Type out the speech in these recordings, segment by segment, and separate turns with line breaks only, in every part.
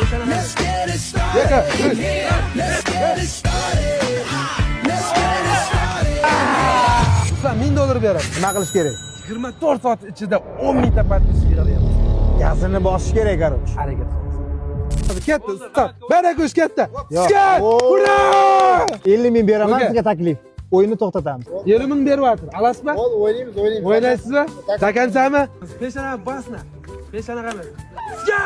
Let's get it started. Let's get it started. Let's get it started.
Usta $1000 beraman.
Nima qilish kerak?
24 soat ichida 10 mingta подписчик yig'layapmiz.
Gazini bosish kerak, qarosh.
Harakat qilamiz. Hadi katta usta. Mana go'sh katta.
Yo'q.
Sizga! Ura!
50 ming beraman
O'ga.
sizga taklif. O'yinni to'xtatamiz.
50 ming beryapti. Olasizmi?
O'ynaymiz.
O'ynaysizmi? Takanchami? Peshana basma. Peshana qamas. Sizga!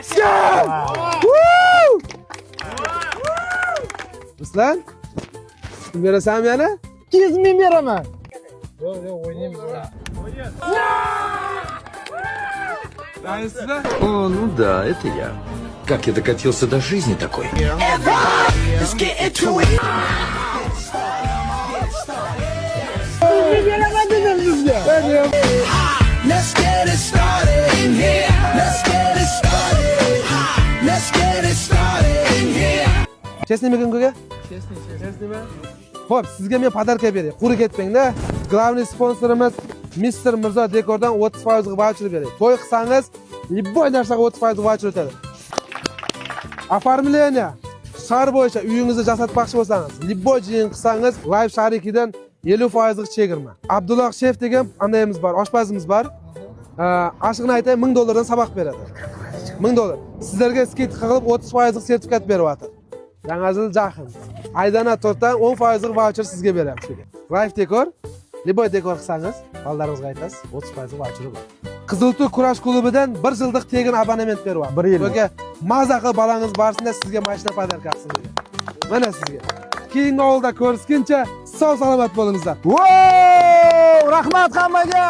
Sizga! Woo! Ruslan? Kim berasan yana?
200 ming beraman.
Raisizmi?
О, ну да, это я. Как я докатился до жизни такой?
Let's get into it. Let's get it started in here. Let's get it started. Let's get it started in here.
Chestnimi kunga? Chestnimi. Xo'p, sizga men podarka beray. Quri ketmangda. Главный sponsorimiz Mr. Mirzo Dekordan 30% voucher beray. To'y qilsangiz, любой narsaga 30% voucher o'tadi. Оформление shahar bo'yicha uyingizni jasatmoqchi bo'lsangiz, любой jin qilsangiz, Live Sharikidan 50% chegirma. Abdulloh Chef degan andayimiz bor, oshpazimiz bor. Ashig'ini aytay, $1000 dan saboq beradi. $1000. Sizlarga skit qilib 30% sertifikat beryapti. Yangi yil jahon. Aydana tortdan 10% voucher sizga beramiz. Live dekor, любой dekor qilsangiz, bolaringizga aytasiz, 30% voucher bor. Qiziltuy kurash klubidan 1 yillik tegin abonement beryapti.
1 yil.
Yo'ga maza qilib bolangiz borsinda sizga mashina podarka qilsin degan. Mana sizga. Keyingi ovulda ko'rishguncha sog' salomat bo'lingizlar.
Wow! Rahmat hammaga!